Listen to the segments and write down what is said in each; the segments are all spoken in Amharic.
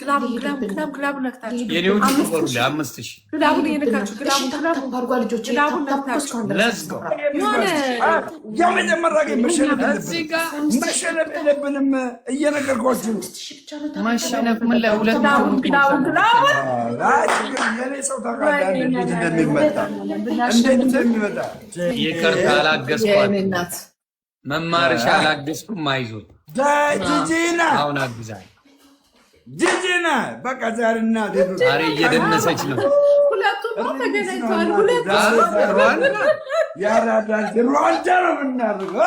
ግላቡ ነክታችሁ የኔዎቹ ቁበሩ ለ5000 ግላቡን የነካችሁ ግላቡን መሸነፍ የለብንም እየነገርኳችሁ ማሸነፍ ምን ለሁለት ሰው ታውቃለህ እንዴት እንደሚመጣ ይቅርታ አላገዝኳት መማርሻ አላገዝኩም አይዞት ጂጂና አሁን አግዛኝ ጂጂና በቃ ዛሬና ዛሬ እየደነሰች ነው ሁለቱም ተገናኝተዋል ሁለቱም ያራዳ ሩዋንዳ ነው የምናደርገው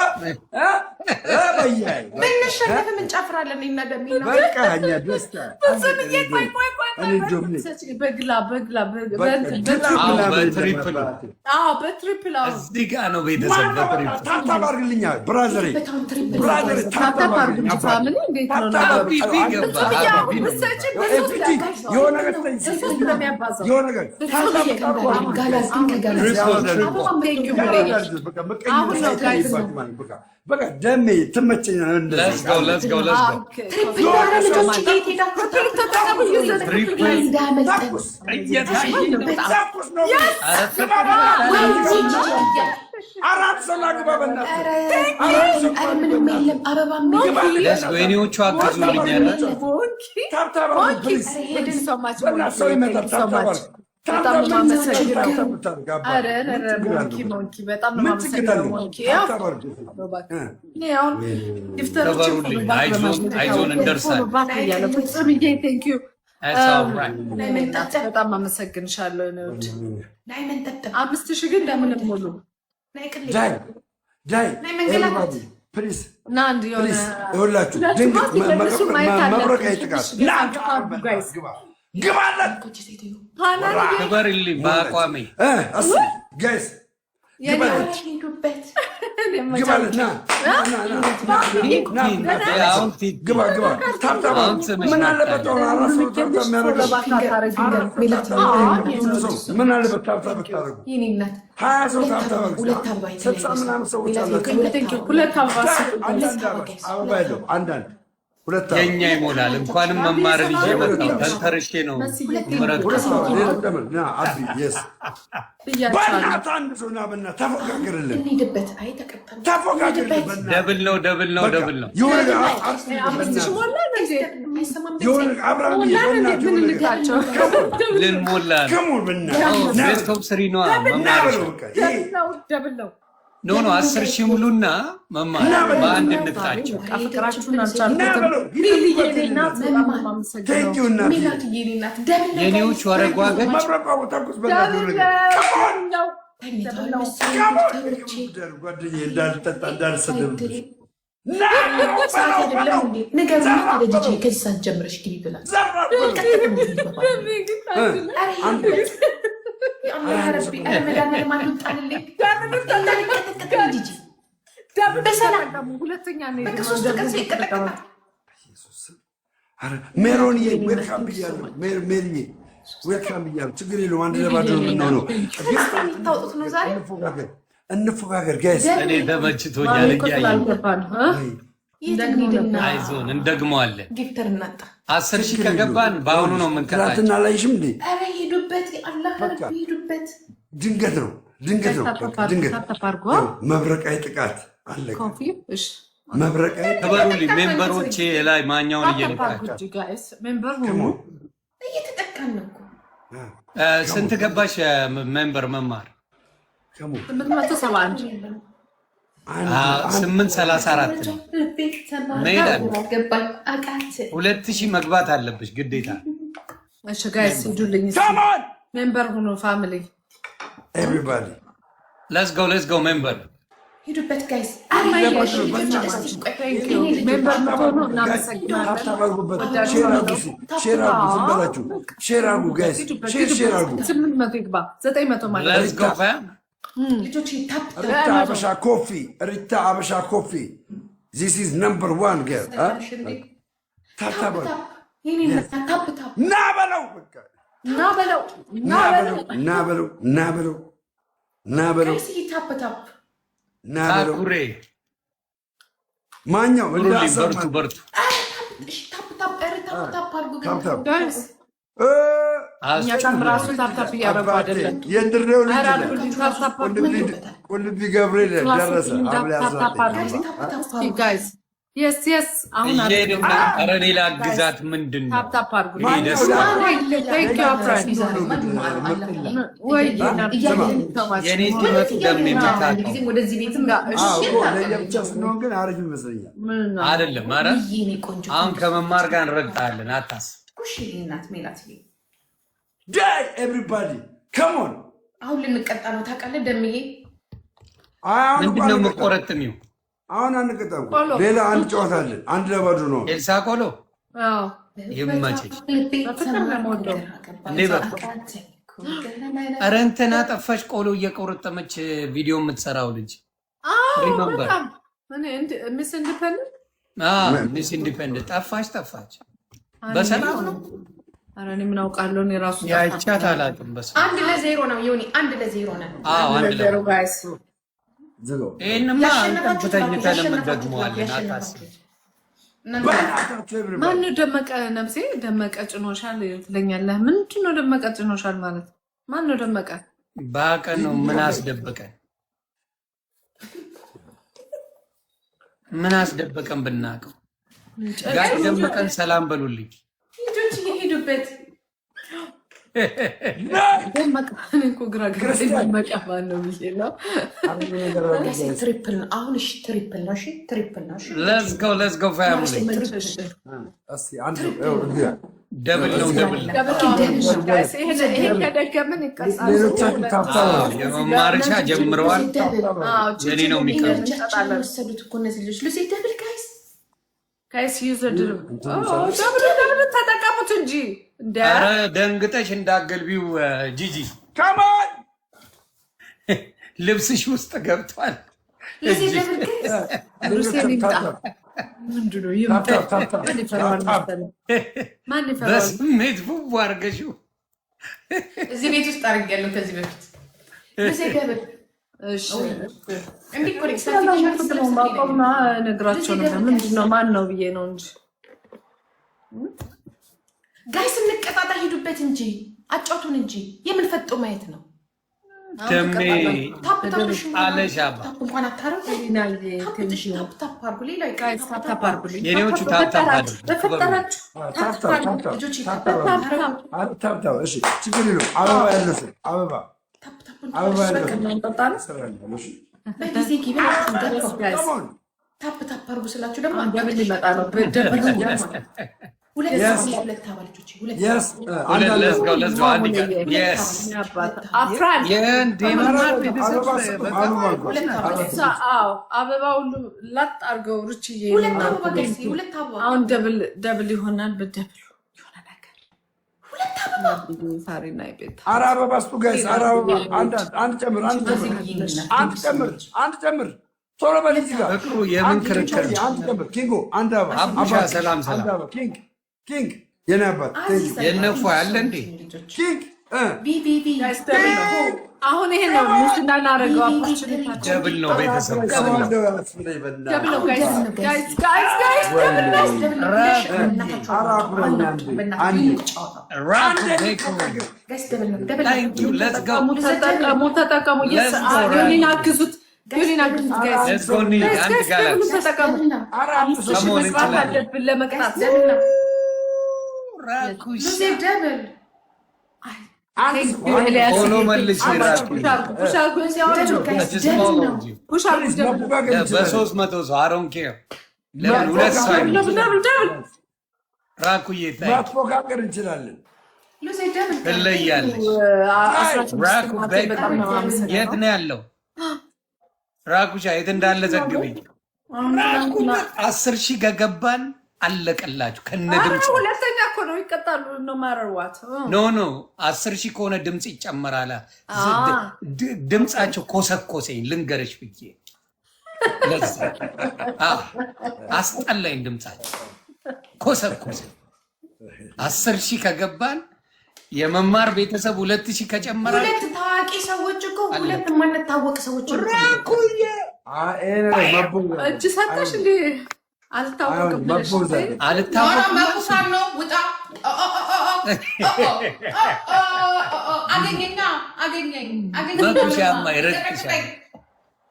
በያይ ብንሸነፍ እንጨፍራለን እና ደሚና በቃ እኛ ደስታ በትሪፕል እዚህ ጋ ነው ቤተሰብ በትሪፕል ታብታብ አድርግልኛል ብራዘሬ በቃ ደሜ ትመቸኛለህ አራት ሰው ላግባ ወይኔዎቹ አግዙልኛል ሰው ይመጣል በጣም ነው የማመሰግነው። አረ ሞንኪ በጣም ነው የማመሰግነው። ሞንኪ ያው አይዞን እንደርሳለን። በጣም አመሰግንሻለሁ። ነውድ 5000 ግን ለምንም ሙሉ ፕሊዝ እና አንድ የሆነ ይኸውላችሁ ድንገት መብረቅ አይጥቃት ግባለት ክበርልኝ በአቋሜ ጋይስ ምን አለበት ታብታብ ብታደርጉ 20 ሰው ታብታብ አንዳንድ የኛ ይሞላል። እንኳንም መማርን ይዤ መጣሁ። ተንተርሼ ነው በእናትህ አንድ ሰው ና በእናትህ ተፎካክርልን። ደብል ነው ልንሞላ ቤስቶፕ ስሪ ነዋ መማር ኖ 10,000 ሙሉና መማር በአንድ እንታቸው ፍቅራችሁን አልቻልኩትም። የኔዎቹ አረጓገች እንዳልጠጣ እንዳልሰደብ ሜሮንዬ ዌልካም ብያለሁ። ሜሪዬ ዌልካም ብያለሁ። ችግር የለውም። አንድ ለባዶ ነው የምንሆነው። እንፎካከር ጋይስ። እኔ ተመችቶኛል። አይዞን እንደግመዋለን። 10,000 ከገባን በአሁኑ ነው የምንከታቸው። ላይሽም እንዴ ድንገት ነው መብረቃዊ ጥቃት አለ። መብረቃዊ ክበሩልኝ ሜምበሮቼ ላይ ማኛውን እየነካቸው ስንት ገባሽ ሜምበር መማር 834 ነው። ሜዳን 2000 መግባት አለብሽ ግዴታ። እሺ ጋይስ ሂዱልኝ ሜምበር ሁኑ ፋሚሊ ኤቭሪባዲ ሌትስ ጎ ሜምበር ሂዱበት ጋይስ ሪታ አበሻ ኮፊ this is number 1 girl ማኛው በርቱ ራሱ ታፕታፕ እያደረጉ አይደለም። የድሬው ቁልቢ ገብርኤል ደረሰ። አሁን ሌላ ግዛት ምንድን ነው? የኔ ትምህርት ግን አሪፍ ይመስለኛል። አይደለም ኧረ አሁን ከመማር ጋር እንረግጣለን። አታስብ። ዳይ ኤቭሪባዲ ካሞን አሁን ልንቀጣ ነው ታውቃለህ። ደምዬ ምንድን ነው የምቆረጥሚው? አሁን አንቀጣም። ሌላ አንድ ጨዋታ አለን። አንድ ለባዶ ነው። ኤልሳ ቆሎ ይመችሽ። ኧረ እንትና ጠፋሽ። ቆሎ እየቆረጠመች ቪዲዮ የምትሰራው ልጅ ሪመምበር ሚስ ኢንዲፔንደንት ጠፋች። በሰላም ነው። ኧረ እኔ ምን አውቃለሁ። እኔ እራሱ ያቻት አላውቅም። በሰላም 1-0 ነው ዮኒ፣ 1-0 ነው። አዎ 1-0 ጋይስ። ይሄንማ አንተን እንደግመዋለን። አታስብ። ማነው ደመቀ? ነፍሴ ደመቀ ጭኖሻል ትለኛለህ። ምንድን ነው ደመቀ ጭኖሻል ማለት? ማነው ደመቀ? ባቀን ነው። ምን አስደበቀን? ምን አስደበቀን? ብናውቀው ጋር ደመቀን ሰላም በሉልኝ። ልጆች እየሄዱበት ደመቀ እኮ ግራ ደመቀ ማነው ብዬ ነው። ትሪፕል ነው አሁን። እሺ ትሪፕል ነው። እሺ ትሪፕል ነው። እሺ let's go family። ደብል ነው። ይሄ ከደገምን ይቀሳል። የመማርሻ ጀምረዋል። የኔ ነው የሚቀርብ። ጋይስ ዩዘር ደብል ተጠቀሙት እንጂ ኧረ ደንግጠሽ እንዳገልቢው ጂጂ ልብስሽ ውስጥ ገብቷል። በስሜት ቡቡ አድርገሽው እዚህ ቤት ውስጥ አድርጌያለሁ ከዚህ በፊት ነግራቸው ነበር። ምንድን ነው ማን ነው ብዬ ነው እንጂ ጋይስ እንቀጣጣ። ሂዱበት እንጂ አጫውቱን እንጂ የምንፈጡ ማየት ነው። ደሜ አለሽ አባ የኔዎቹ ችግር የለውም። አበባ ያለው አበባ ታፕ አድርጉ ስላችሁ ደግሞ ደብል ሊመጣ ነው። አበባ ሁሉ ላጥ አድርገው ሩችዬ አሁን ደብል ይሆናል። በደብል ኧረ አበባ ስጡ ጋይስ። ኧረ አበባ አንድ ጨምር። ቶሎ በል እዚህ ጋር ፍቅሩ የምን ክርክር? አንድ ጨምር። ኪንጎ አንድ አበባ። አቡሻ ሰላም ኪንግ የኔ አባት የነፉ ያለ እንዴ ኪንግ አሁን ይሄ ነው ሙስና እናደርገው። ደብል ነው ቤተሰብ ተጠቀሙ። አግዙት ለመቅጣት ሆኖ መልሽ በ300 ሰው አሮን ኬር ለምን ሁለት ሰው ራኩዬ ማፎካከር እንችላለን። ትለያለሽ። ራኩ የት ነው ያለው? ራኩሻ የት እንዳለ ዘግብኝ። 10,000 ከገባን አለቀላችሁ ከነ ድምፅ። ሁለተኛ እኮ ነው ይቀጣሉ። ነው ማረዋት ኖ 10,000 ከሆነ ድምፅ ይጨመራል። ድምፃቸው ኮሰኮሰኝ ልንገርሽ ብዬ ለዛ አስጠላኝ። ድምፃቸው ኮሰኮሰኝ። 10,000 ከገባን የመማር ቤተሰብ 2,000 ከጨመራል። ሁለት ታዋቂ ሰዎች እኮ ሁለት የማንታወቅ ሰዎች ራኩዬ እጅ ሰጠሽ እንዴ? አልታወቅም ነው ውጣ አገኘኝ መኩሻማ ይረክሻል።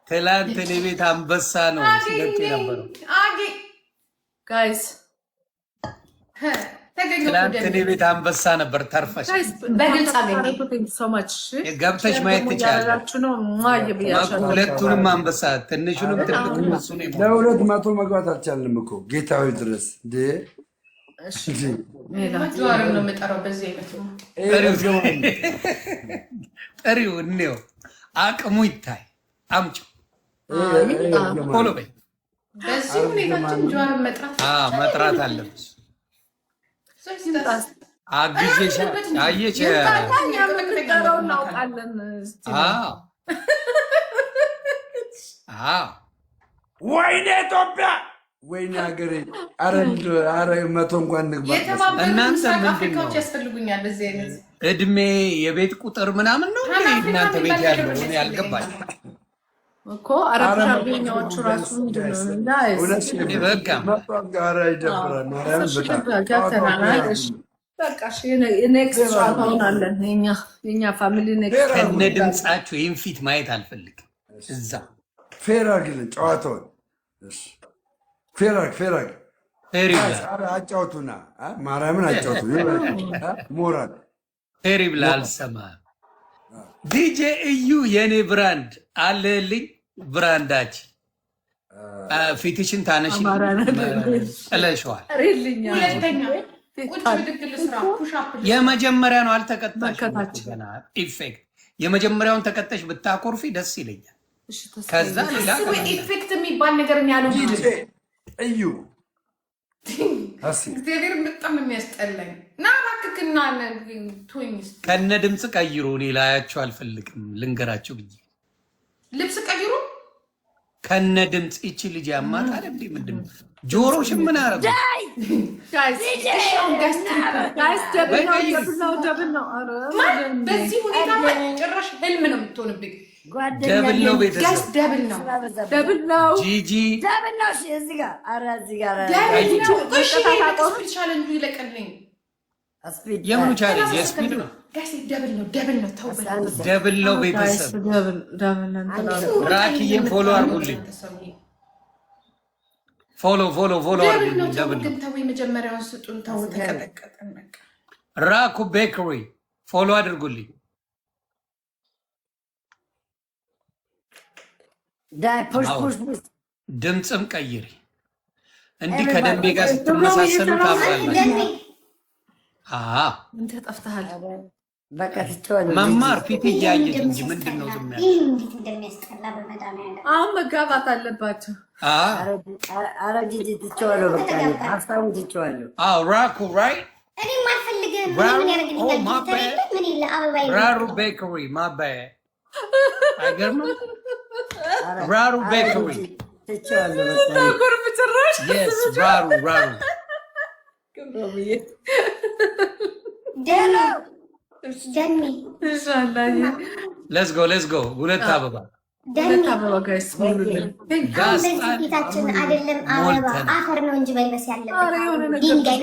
ትላንት እኔ ቤት አንበሳ ነው ሲለቅ የነበረው ጋይስ። ትላንት እኔ ቤት አንበሳ ነበር። ተርፈሽ በግልጽ አገኘኝ። ገብተሽ ማየት ትችያለሽ። ሁለቱንም አንበሳ ትንሹንም ትልቁንም እሱ ነው። ለሁለት መቶ መግባት አልቻልንም እኮ ጌታዊ ድረስ ጠሪው እንየው፣ አቅሙ ይታይ። አምጪው ቶሎ በይ። መጥራት አለብሽ። አግዤሽ አየች። ወይኔ ኢትዮጵያ፣ ወይኔ ሀገሬ። ኧረ መቶ እንኳን ንግባ። እናንተ ምንድን ነው እድሜ የቤት ቁጥር ምናምን ነው እናንተ ቤት ያለው? እኔ አልገባኝ እኮ አረብኛዎቹ ራሱ ከነ ድምፃችሁ ይህን ፊት ማየት አልፈልግም። እዛ ፌር አድርግልን ጨዋታውን። ፌር አጫውቱና ማርያምን አጫውቱ። ሞራል ፌር ብላ አልሰማህም። ዲጄ እዩ የኔ ብራንድ አለልኝ። ብራንዳችን ፊትሽን ታነሽ ጥለሽዋል። የመጀመሪያ ነው አልተቀጣሽም። ኢፌክት የመጀመሪያውን ተቀጠሽ ብታኮርፊ ደስ ይለኛል። ከዛ ሌላ ኢፌክት የሚባል ነገር ያለው እዩ እግዚአብሔር በጣም የሚያስጠላኝ ና እባክህና ከነ ድምፅ ቀይሩ። እኔ ላያቸው አልፈልግም። ልንገራቸው ብዬ ልብስ ቀይሩ ከነ ድምፅ። ይቺ ልጅ ያማታል እንዴ? ምንድን ነው ጆሮሽን ምን አረጉ? በዚህ ሁኔታ ጭራሽ ህልም ነው የምትሆንብኝ። ደብል ነው ቤተሰብ፣ ደብል ነው ጂጂ፣ ቻለንጁ ይለቀልኝ። የምኑ ቻሌንጅ? የስፒድ ነው። ደብል ነው ቤተሰብ። ራኪዬን ፎሎ አርጉልኝ። ፎሎ አርጉልኝ። ደብል ነው። መጀመሪያውን ስጡን። ተው ተቀጠቀጠን። ራኩ ቤከሪ ፎሎ አድርጉልኝ። ድምፅም ቀይሪ። እንዲህ ከደንቤ ጋር ስትመሳሰሉ ታምራላችሁ። መማር ፊት እያየች እንጂ ምንድን ነው ዝም ያለ? አሁን መጋባት አለባቸው። ራኩ ራይት ራሩ ቤከሪ ማባያ አይገርምም? ራሩ ቤከሪ ራሩ ሌትስ ጎ ሁለት አበባ ፊታችን አይደለም አፈር ነው እንጂ መልበስ ያለበት ድንጋይ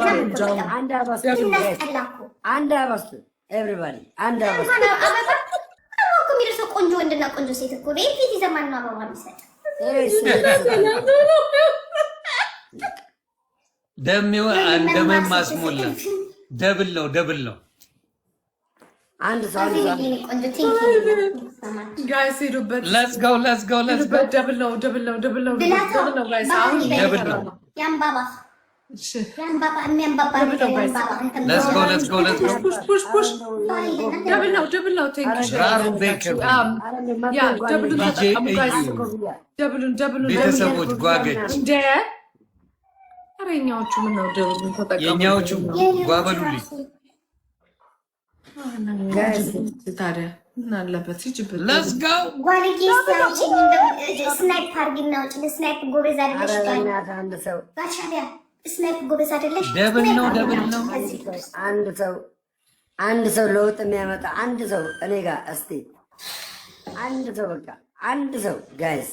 የሚደርሰው ቆንጆ ወንድና ቆንጆ ሴት እኮ ፊት ይዘማን ነው አበባ የሚሰጥ ደሜው እንደምን ማስሞላ ደብል ነው። አንድ ሰው ጋይስ ሄዱበት። ሌትስ ጎ ደብል ነው ጋይስ። አሁን ደብል ነው። ያምባባ ፑሽ ደብል ነው። ራሩ ቤከሪ ቤተሰቦች ጓገች የኛዎቹ ምን ነው ደብሉን ተጠቀሙ። የኛዎቹ ጓበሉልኝ። ታዲያ ምን አለበት ይጅብት። ሌትስ ጎ ስናይፕ አድርጊና ውጭ። ስናይፕ ጎበዝ አይደለሽ? ስናይፕ ጎበዝ አይደለሽ? ደብል ነው። አንድ ሰው ለውጥ የሚያመጣ አንድ ሰው እኔ ጋር እስቲ አንድ ሰው በቃ አንድ ሰው ጋይስ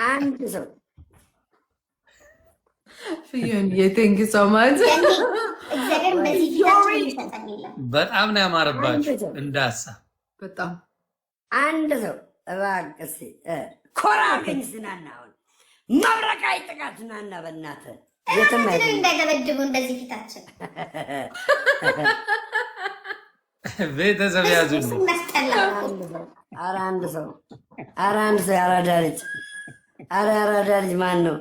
አንድ ሰው ቴንክ ዩ ሶ ማች። በጣም ነው ያማረባችሁ እንዳሳ በጣም አንድ ሰው እባክህ ኮራ ግን ስናናውን መብረቃዊ ጥቃት ናና በእናትህ የትም እንዳይደበድቡ እንደዚህ ፊታችን ቤተሰብ ያዙኝ። ኧረ አንድ ሰው ያራዳ ልጅ ያራዳ ልጅ ማን ነው?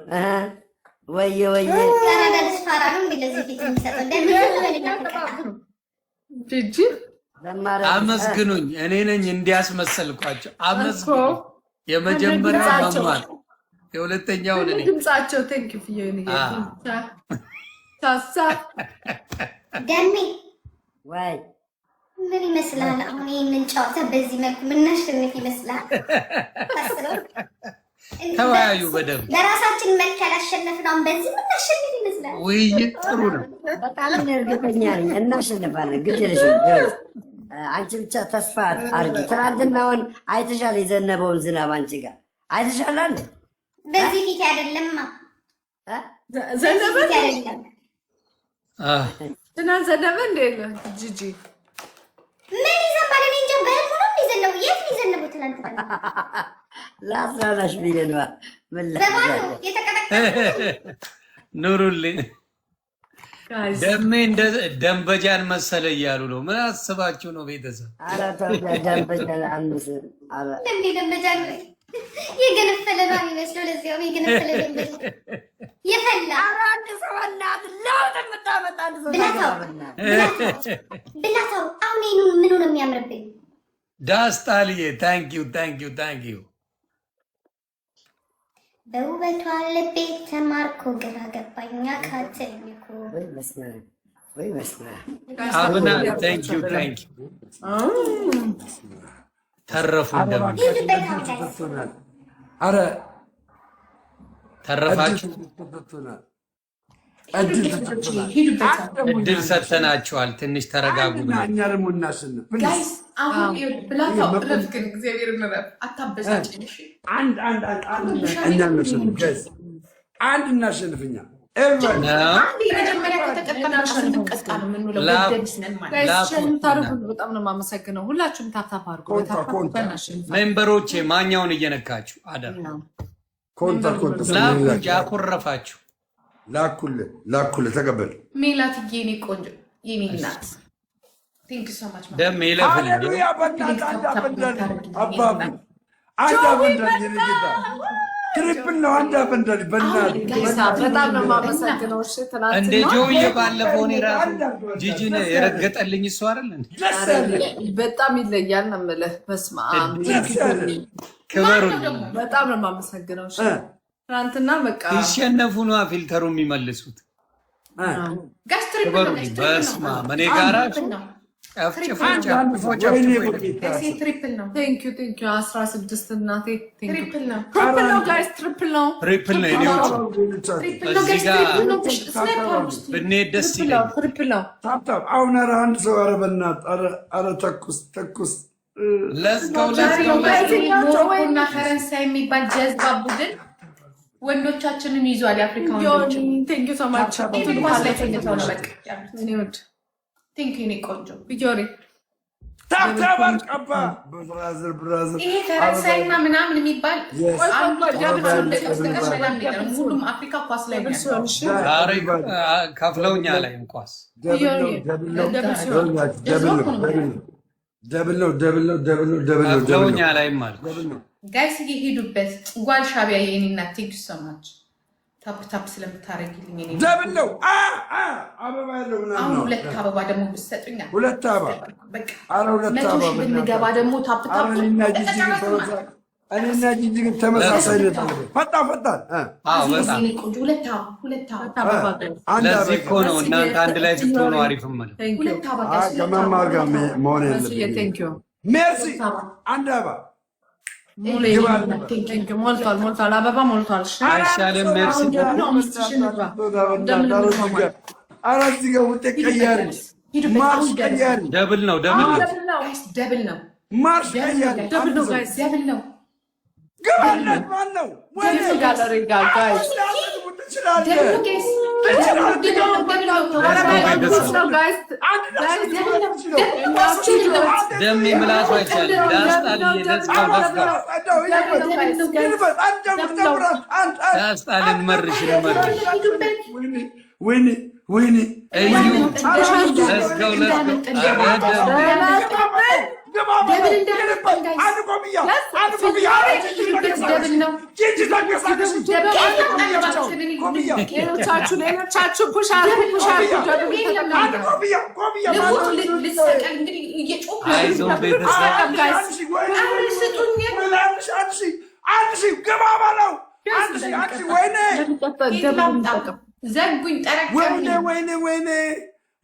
ወየ ያራዳ ልጅ ፋራ ነው እንደዚህ ፊት የሚሰጠው ጂጂ አመስግኑኝ። እኔ ነኝ እንዲያስመሰልኳቸው። አመስግኑኝ። የመጀመሪያው መማር የሁለተኛው እኔ ድምጻቸው ቴንክ ዩ ፍየን ታሳ ደሜ ወይ ምን ይመስላል? አሁን ይሄንን ጨዋታ በዚህ መልኩ ምናሸንፍ ይመስላል? ተወያዩ በደምብ። ለራሳችን መልክ ያላሸነፍነው በዚህ ምናሸንፍ ይመስላል? ውይይት ጥሩ ነው። በጣም እርግጠኛ ነኝ እናሸንፋለን። ግድ የለሽም። አንቺ ብቻ ተስፋ አድርጊ። ትናንትናውን አይተሻል? የዘነበውን ዝናብ አንቺ ጋር አይተሻል አይደል? በዚህ ፊት አይደለማ ዘነበ አይደለም ትናንት ዘነበ እንደ ጂጂ ምን ይዘንባል? እኔ እንጃ። በህልሙ ነው የሚዘነበው። የት ነው የዘነበው? ትናንት ለአስራላሽ ሚሊዮን በባዶ የተቀጠቀጠ ኑሩልኝ። ደሜ እንደ ደንበጃን መሰለ እያሉ ነው። ምን አስባችሁ ነው ቤተሰብ? ደንበጃን አንስ ደንበጃን የገነፈለ ነው የሚመስለው። ለዚያው የገነፈለ ደንበጃ የፈላ አንድ ሰው እናት ለውጥ የምታመጣ አንድ ሰው ብላታው። አሁን ይሄ ምኑ ነው የሚያምርብኝ? ዳስታልዬ ታንኪዩ በውበቷ ልቤ ተማርኮ ግራ ገባኛ ካትልኩ ወይ መስና አብና ታንኪዩ ተረፉ አረ ተረፋችሁ። እድል ሰተናችኋል። ትንሽ ተረጋጉ። እኛ ደግሞ እናሸንፍ። አንድ እናሸንፍ። እኛ በጣም ነው የማመሰግነው። ሁላችሁም ታፕታፕ አድርጉ። ሜምበሮቼ ማኛውን እየነካችሁ አደራ። ላኩ አኮረፋችሁ። ላኩልህ ተቀበል። ሜላት የኔ ቆንጆ የኔ እናት ደም ይለፍልኝ። ትሪፕል ነው። አንድ አፈንዳሪ በጣም ነው የማመሰግነው። እንደ ጆዬ ባለፈው እኔ ራሱ ጂጂን የረገጠልኝ እሱ አይደል? በጣም ይለያል ነው የምልህ። በስመ አብ ክበሩልኝ። በጣም ነው የማመሰግነው። ትናንትና በቃ ሲሸነፉ ነዋ ፊልተሩ የሚመልሱት። ክበሩልኝ። በስመ አብ እኔ ጋራ ትሪፕል ነው። 16 እናቴ ትሪፕል ነው። ትሪፕል ነው። እኔዎቹ በዚህ ጋር ብንሄድ ደስ ይለኛል። ትሪፕል ነው። አሁን ኧረ አንድ ሰው ኧረ በእናትህ ኧረ ተኩስ ሞሮኮና ፈረንሳይ የሚባል ጀዝባ ቡድን ወንዶቻችንን ይዟል። የአፍሪካ ወንዶችን ይሄ ፈረንሳይና ምናምን የሚባል ሁሉም አፍሪካ ኳስ ላይ ከፍለውኛ ላይ ኳስ ደብል ነው። ከፍለውኛ ላይም ማለት ጋይስ እየሄዱበት ጓል ሻቢያ የኔ እናት ቴንክ ዩ ሶ ማች ታፕ ስለምታረጊልኝ እኔ ደብል ነው። አበባ ያለው ምናምን አሁን ሁለት አበባ ደግሞ ብትሰጡኛል። ሁለት አበባ በቃ አረ ሁለት አበባ ብንገባ ደግሞ ታፕ እኔና ጂጂ ግን ተመሳሳይ ነው። ፈጣን ሁለት አበባ ለዚህ እኮ ነው እናንተ አንድ ላይ ስትሆኑ አሪፍ ማለት ሁለት አበባ ከመማር ጋር መሆን የለብንም። ሜርሲ አንድ አበባ ሞልቷል። አበባ ሞልቷል። አይሻልም? ሜርሲ አራት እዚህ ጋር ውጤት ቀያሪ ማርሽ ቀያሪ ደብል ነው። ማርሽ ቀያሪ ደብል ነው። ግባለት ማን ነው? ወይኔ ጋለሪ ጋር ጋይስ ደሜ ምላሱ አይቻልም። ዳስጣልዬ ዳስጣልን መርሽ ወይኔ እዩ ለስገው ዘጉኝ ወይኔ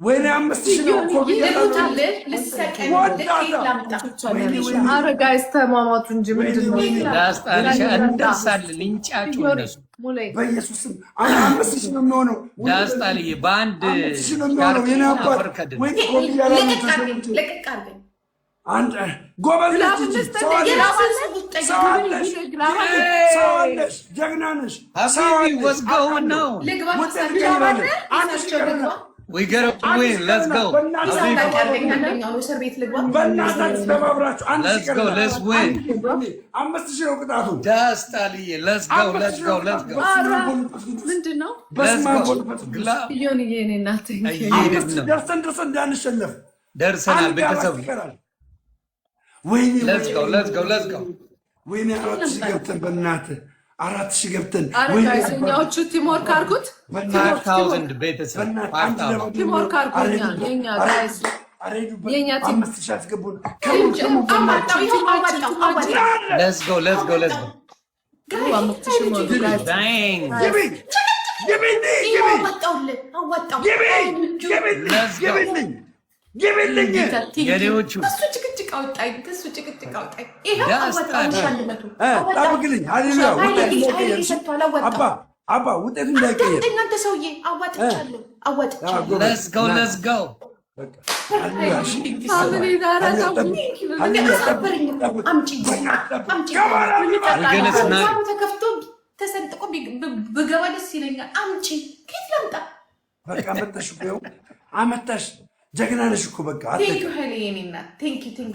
5,000 ነው እኮ ይሉታል ልሰቀል ኧረ ጋይስ ተሟሟቱ እንጂ ምንድን ነው? ዳስጣልሽ እንደርሳለን እንጫጩ እነሱ በኢየሱስ ስም 5,000 ነው የሚሆነው። ዳስጣልዬ በአንድ አንድ ጎበዝ ጀግና ነሽ። ወስገው ነው We gotta win. Let's go. Let's go. Let's win. Just Ali. Let's go. Let's go. Let's go. Let's go. Darsanal ቤተሰብ Let's go. Let's go. Let's go. ወይኔ 4,000 በእናትህ 4,000 ገብተን ወይኔዎቹ ቲምወርክ አድርጉት 5,000 ቤተሰብ 5,000 ቲምወርክ አድርጉኛ የኛ ጋይስ የኛ ቲም 5,000 አስገቡን። Let's go. Let's go. Let's go. Dang. Give የኔዎቹ ከሱ ጭቅጭቅ አውጣኝ። ይሄው ጠብቅልኝ። አባ ውጤቱ እንዳይቀየር እናንተ ሰውዬ አዋጥቻለሁ። Let's go. Let's go. ተከፍቶ ተሰንጥቆ ብገባ ደስ ይለኛል። አምጪ ከየት ላምጣ? በቃ መጣሽ እኮ አመጣሽ። ጀግና ነሽ እኮ በቃ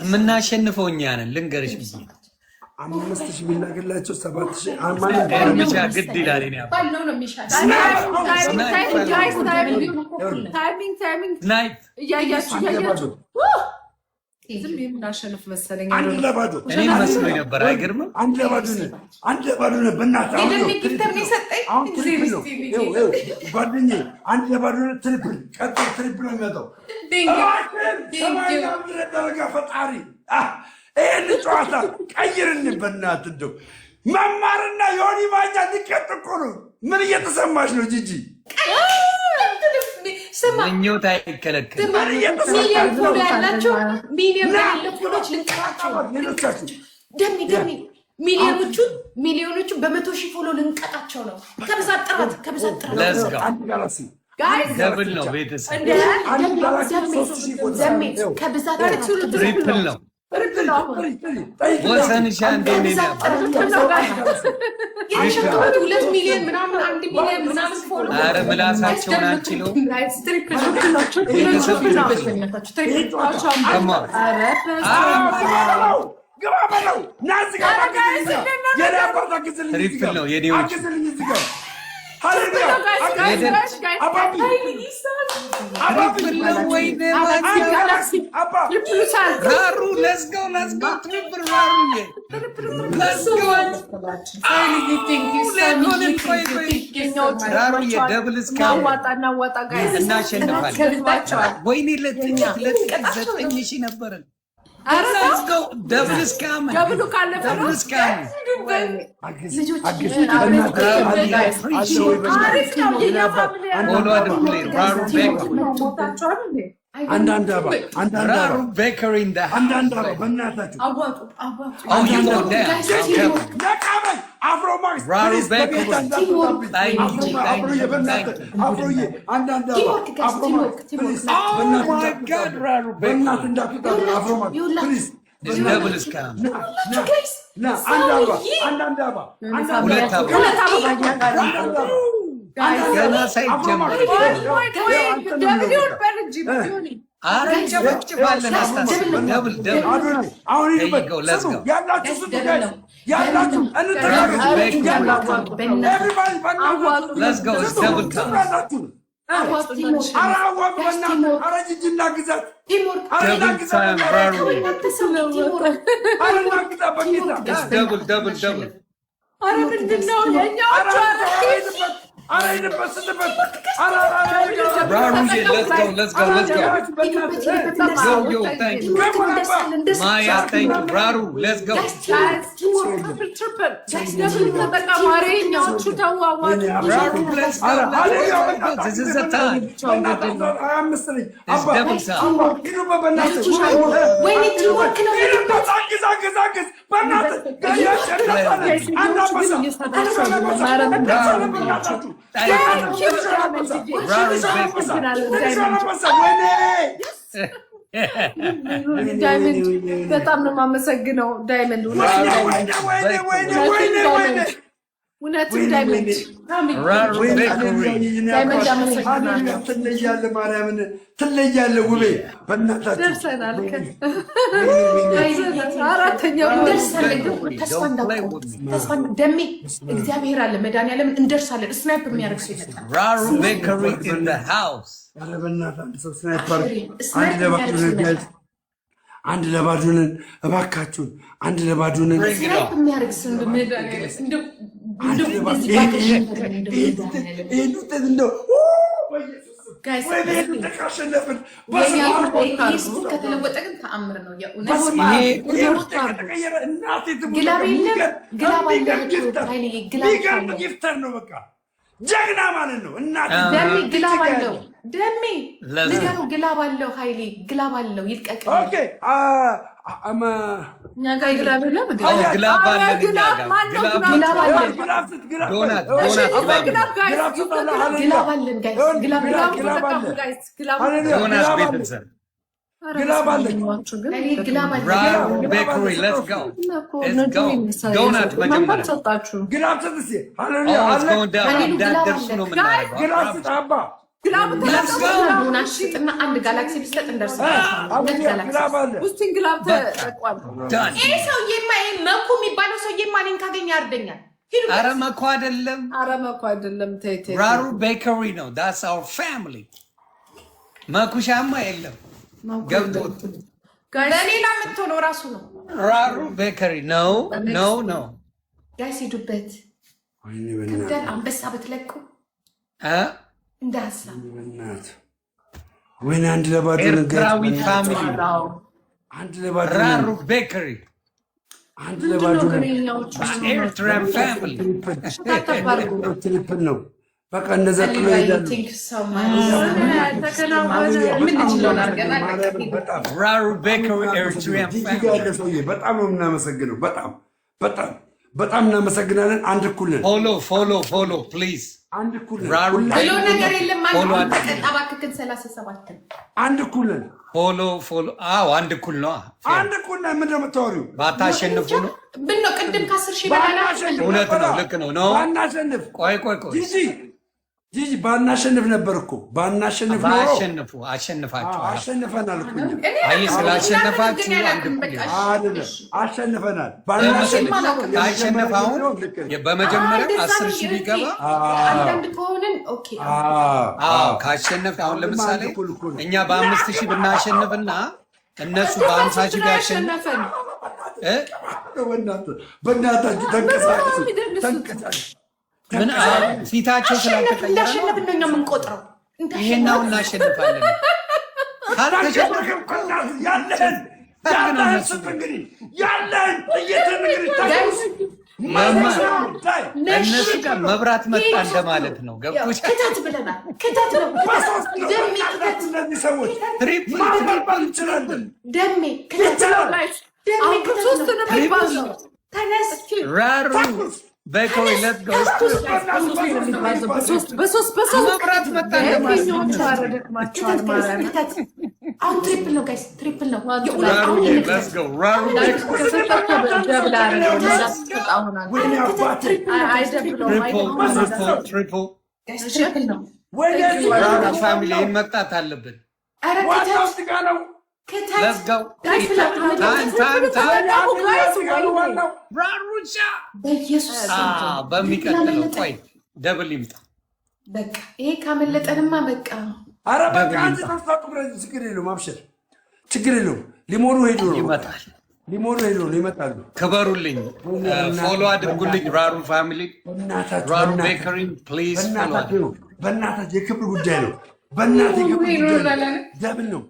የምናሸንፈው እኛ ነን። ልንገርሽ 5,000 ቢላክላቸው 7,000 እርምጃ ግድ ይላል። ዝም የምናሸንፍ መሰለኝ። አንድ ለባዶ እኔ መስሎኝ ነበር። አይገርምም? አንድ ለባዶ ነው። በእናትህ ጓደኛዬ አንድ ለባዶ ነው። ትሪፕል ቀጥል። ትሪፕል ነው የሚመጣው። ደረጋ ፈጣሪ ይህን ጨዋታ ቀይርልን በእናትህ። እንደው መማርና የሆኒ ማኛ ሊቀጥ እኮ ነው። ምን እየተሰማሽ ነው ጂጂ? ምኞት አይከለከልም። ሚሊዮን ፎሎ ያላቸው ሚሊዮን ፎሎች ልንቀጣቸው። ሚሊዮኖቹ በ100,000 ፎሎ ልንቀጣቸው ነው። ከብዛት ጥራት ደብል ነው ቤተሰብ ከብዛት ትሪፕል ነው። ወሰንሻ እንዴት ነው? 2 ሚሊዮን ምናምን 1 ሚሊዮን ምናምን ፎሎ ኧረ ምላሳቸውን አንችለውም። ትሪፕል ነው የኔዎች ራሩ Let's go. Let's go. Triple ራሩ Let's go. ራሩ የደብል እስካሁን እናሸንፋለን። ወይኔ ለጥቂት 9,000 ነበረን። Let's go. ደብል እስካሁን ደብሉ ካለፈ አንዳንድ አባ ቤከሪ እንደ አንዳንድ አባ በእናታችሁ አፍሮማክስ ደብል እስካም ገና ሳይጀመር ጨበጭባለን። አስታስበን ደብል let's go. Yo, thank you. Maya, thank you. Raru, let's go. Raru, let's go. This is the time. It's double time. ዳይመንድ በጣም ነው የማመሰግነው። ዳይመንድ እውነትም ዳይመንድ ትለያለህ፣ ማርያምን ትለያለህ። ውቤ በእናታችሁ ደርሰናል። አራተኛው ተስፋ ደሜ እግዚአብሔር አለ መድኃኒዓለምን እንደርሳለን። ስናይፕ የሚያደርግ ሰው ይመጣል። Raru Bakery in the house. ኧረ በእናትህ አንድ ሰው ስናይፐር አንድ ለባዶንን እባካችሁን፣ አንድ ለባዶንን ስናይፕ የሚያደርግ ሰው ከተለወጠ ግን ተአምር ነው። ጊፍተር ነው በቃ ጀግና ማለት ነው። ደሜ ግላብ አለው። ደሜ ንገሩ ግላብ አለው። ኃይሌ ግላብ አለው። ይልቀቅ። እኛ ጋር ግላብ የለም። ግላብ አለ። ሽጥና አንድ ጋላክሲ ቢሰጥ ይሄ ሰውዬማ መኩ የሚባለው ሰውዬማ እኔን ካገኘ ያርደኛል። ኧረ መኩ አይደለም። ራሩ ቤከሪ ነው። ዳትስ አወር ፋሚሊ። መኩሻማ የለም። ገብቶት ለሌላ የምትሆነው ራሱ ነው። ራሩ ቤከሪ ነው። ጋይስ ሂዱበት። ክብደል አንበሳ ብትለቁ እንደ ሀሳብ ወይኔ አንድ ለባዶ ኤርትራዊ ፋሚሊ አንድ ለባዶ ራሩ ቤከሪ አንድ ለባዶ ኤርትራን ፋሚሊ ትሪፕል ነው። በቃ እንደዛ ጥሎ ይሄዳሉ። ራሩ ቤከሪ ኤርትራን ፋሚሊ በጣም ነው የምናመሰግነው። በጣም እናመሰግናለን። አንድ እኩል ነን። ፎሎ ፕሊዝ። አንድ እኩል ነን። ብሎ ነገር የለም። እባክህን 37 አንድ እኩል ነን። ፎሎ አዎ፣ አንድ እኩል ነው። አንድ እኩል ነን። ምንድን ነው የምታወሪው? ባታሸንፉ ነው ብን ነው ቅድም ከ10 ሺህ በላይ እውነት ነው። ልክ ነው። ባናሸንፍ ቆይ ጂጂ ባናሸንፍ ነበር እኮ ባናሸንፍ ነው። አሸንፋችኋል። አሸንፈናል እኮ አይ ስላሸነፋችሁ አንድ አይደለም አሸንፈናል። ባናሸንፍ አሁን በመጀመሪያ 10 ሺህ ቢገባ አንዳንድ ከሆነን ኦኬ። ካሸነፍ አሁን ለምሳሌ እኛ በ5 ሺህ ብናሸንፍና እነሱ በ50 ሺህ ቢያሸንፍ በእናታችሁ ተንቀሳቀሱ። ምን ፊታቸው ስላልተቀየረ እንዳሸነፍን ነው የምንቆጥረው። ይሄን ነው እናሸንፋለን። እነሱ ጋር መብራት መጣ እንደማለት ነው። ገብቶች ክተት ብለናል። ደሜ ራሩ ቤከሪ ሌትስ ጎ በሶስት መብራት መጣ እንደማለት ነው። አሁን ትሪፕል ነው ጋይስ፣ ትሪፕል ነው። let's go ራሩ ትሪፕል ነው። ፋሚሊ መጣት አለብን። let's go ራሩቻ በሚቀጥለው ቆይ ደብል ይምጣ። በቃ ይሄ ካመለጠንማ በቃ ኧረ በቃ አንቺ ተስፋቱ ችግር የለውም አብሽር፣ ችግር የለውም። ሊሞሉ ሄዱ ነው ይመጣል፣ ሊሞሉ ሄዱ ነው ይመጣሉ። ክበሩልኝ፣ ፎሎ አድርጉልኝ። ራሩ ፋሚሊ ራሩ ቤከሪ ፕሊዝ ፎሎ አድርጉ። በእናታችሁ የክብር ጉዳይ ነው። በእናትህ የክብር ጉዳይ ነው። ደብል ነው፣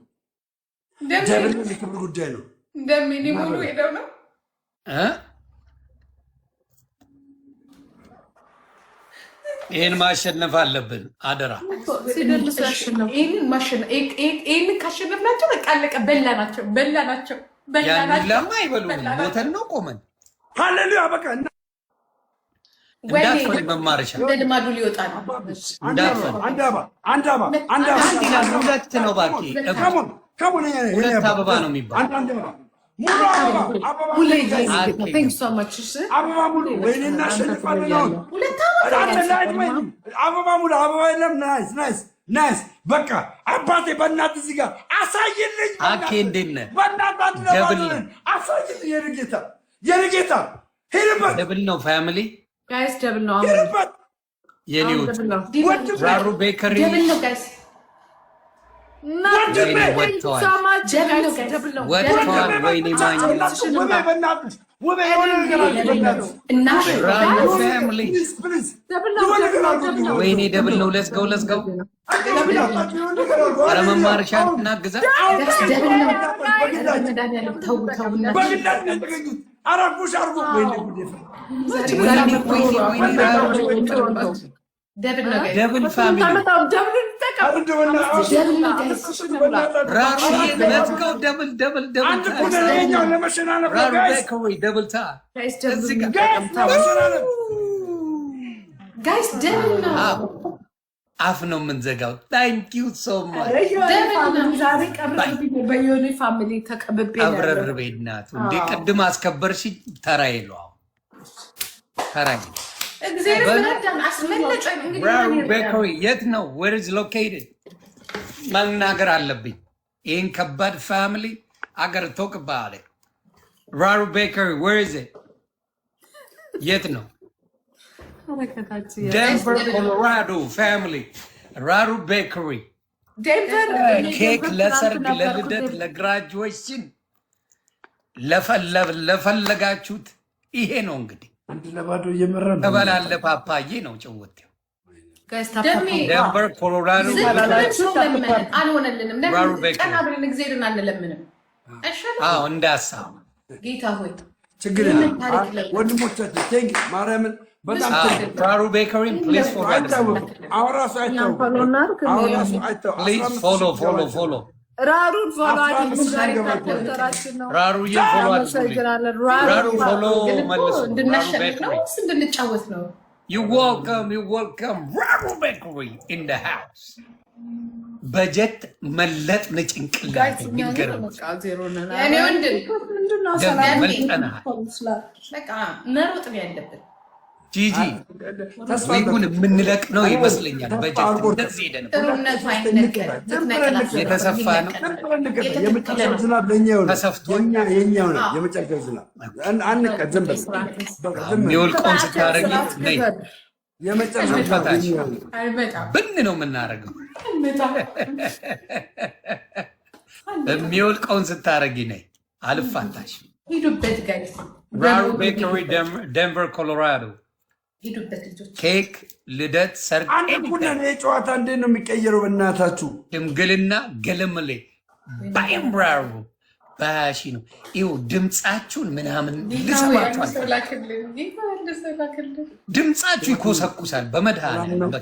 ደብል ነው፣ የክብር ጉዳይ ነው። እንደምን ሊሞሉ ሄደው ነው ይህን ማሸነፍ አለብን። አደራ ይህንን ካሸነፍናቸው በቃ አለቀ። በላናቸው፣ በላናቸው፣ በላናቸው። ለማ አይበሉንም። ሞተን ነው ቆመን። ሃሌሉያ በቃ እንዳትፈል መማርሻ እንደ ልማዱ ሊወጣ ነው። እንዳትፈል አንድ ሁለት ነው ባኪ ሁለት አበባ ነው የሚባል አበባ ሙሉ ወይኔ እናሸንፋለን። አበባ ሙሉ አበባ የለም። ናይስ በቃ አባቴ በእናትህ እዚህ ጋር አሳይልኝ። አኬ እንዴት ነህ? በእናትህ አሳይልኝ። የኔ ጌታ ሄድበት። ደብል ነው ፋሚሊ ጋይስ፣ ደብል ነው ሄድበት። የኔውት ራሩ ቤከሪ ወጥተዋል። ወይኔ ማኝ ወይኔ ደብል ነው። ለዝገው ኧረ መማርሻ እናግዛ። ደብል ፋሚሊ አፍ ነው የምንዘጋው። ታንክ ዩ ሶ ማች አብረር ቤናቱ እንዴ ቅድም አስከበርሽ። ተራ የለው ተራ ቤከሪ የት ነው? ዌር ኢዝ ሎኬትድ መናገር አለብኝ። ይህን ከባድ ፋሚሊ አገር ቶክ ባለ ራሩ ቤከሪ ዌር ኢዝ ኢት? የት ነው? ደንቨር ኮሎራዶ ፋሚሊ ራሩ ቤከሪ ኬክ ለሰርግ፣ ለልደት፣ ለግራጁዌሽን ለፈለጋችሁት ይሄ ነው እንግዲህ። አንድ ለባዶ እየመራ ነው ተበላለ ፓፓዬ ነው ጭውቴው። ደንቨር ኮሎራዶ አልሆነልንም። ቀና ብለን እግዚአብሔርን አንለምንም። እንዳሳ ጌታ ሆይ ችግር የለም ወንድሞቻችን። ቴንክ ማርያምን በጣም ራሩ ቤከሪ ፕሊዝ ፎሎ ፎሎ ራሩን ፎሎ መልሱ። እንድናሸንፍ ነው እንድንጫወት ነው። You welcome ራሩ ቤከሪ in the house። በጀት መለጥን ጭንቅላት የሚገርም እኔ ወንድም መልጠናል። በቃ መሮጥ ነው ያለብን። ጂጂ ዊጉን የምንለቅ ነው ይመስለኛል። በጀት እንደዚህ ሄደን የተሰፋ ነው የመጨረሻው ዝናብ ለእኛ ተሰፍቶ የኛው ነው የመጨረሻው ዝናብ። አንቀድም የሚወልቀውን ስታረጊ ነይ የመጨረሻው ፈታች ብን ነው የምናደርገው። የሚወልቀውን ስታረጊ ነይ አልፋታሽ። ሂዱበት ጋይስ። ራሩ ቤከሪ ደንቨር ኮሎራዶ ሂዱበት ልጆች። ኬክ፣ ልደት፣ ሰርግ አንድ ኩነን የጨዋታ እንዴት ነው የሚቀየረው? በእናታችሁ ሽምግልና ገለመሌ ባይምራሩ ባሺ ነው። ይኸው ድምፃችሁን ምናምን ልሰማችኋል። ድምፃችሁ ይኮሰኩሳል። በመድኃኒዓለም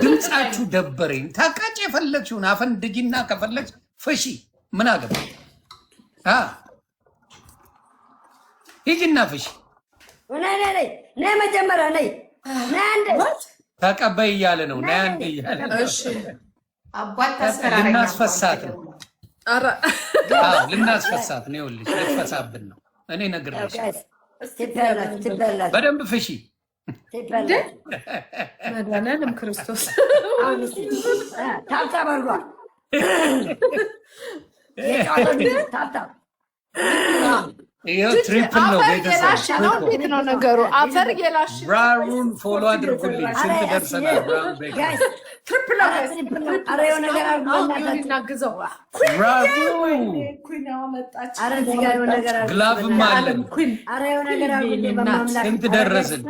ድምፃችሁ ደበረኝ። ታቃጭ የፈለግሽውን አፈንድጂና ከፈለግሽ ፍሺ ምን አገባ ሂጂና ፍሺ። ነይ መጀመሪያ ነይ አንዴ ተቀበይ እያለ ነው። ነይ አንዴ እያለ ነው። አቧት ታስፈራራኝ ልናስፈሳት ነው። ኧረ ልናስፈሳት ነው። ይኸውልሽ ልትፈሳብን ነው። እኔ ነግሬሻለሁ። በደንብ ፍሺ። መድኃኒዓለም ክርስቶስ ታብታብ አድርጓል። ይኸው ትሪፕል ነው። ቤተሰብ ነው። እንዴት ነው ነገሩ? አፈር የላሽ ብራውን ፎሎ አድርጉልኝ። ስንት ደርሰናል? ትሪፕል ነው። ኧረ የሆነ ነገር እናግዘው። ግላፍም አለን። ስንት ደረስን?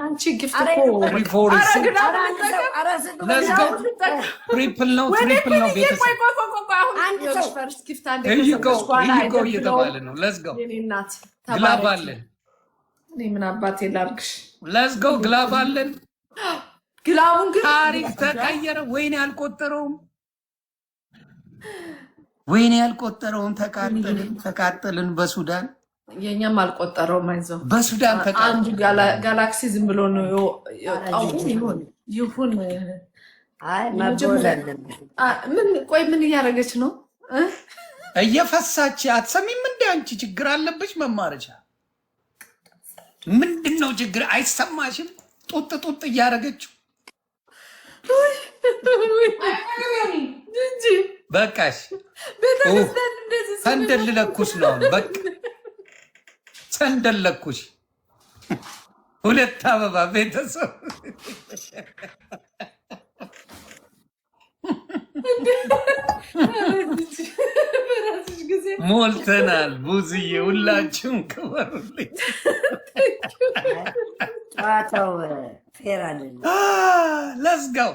ትሪፕል ነው። ትሪፕል ነው። ቤተሰብ እየተባለ ነው። ለዝገው ግላብ አለን። እኔ ምን አባቴ ላድርግሽ? ለዝገው ግላብ አለን። ግላቡን ግን ታሪክ ተቀየረ። ወይኔ አልቆጠረውም። ወይኔ አልቆጠረውም። ተቃጠልን በሱዳን። የኛም አልቆጠረውም። አይዞህ በሱዳን ተቃጠልን። አንዱ ጋላክሲ ዝም ብሎ ነው የወጣው። ይሁን ምን ቆይ ምን እያደረገች ነው? እየፈሳች አትሰሚም እንደ አንቺ ችግር አለብሽ። መማረቻ ምንድን ነው ችግር? አይሰማሽም? ጡጥ ጡጥ እያደረገችው በቃሽ። ሰንደል ለኩስ ነው። በቃ ሰንደል ለኩሽ። 2 አበባ ቤተሰብ ሞልተናል። ቡዝዬ ሁላችሁም ክበሩልኝ። ጨዋታው ፌር አይደለም። ለዝጋው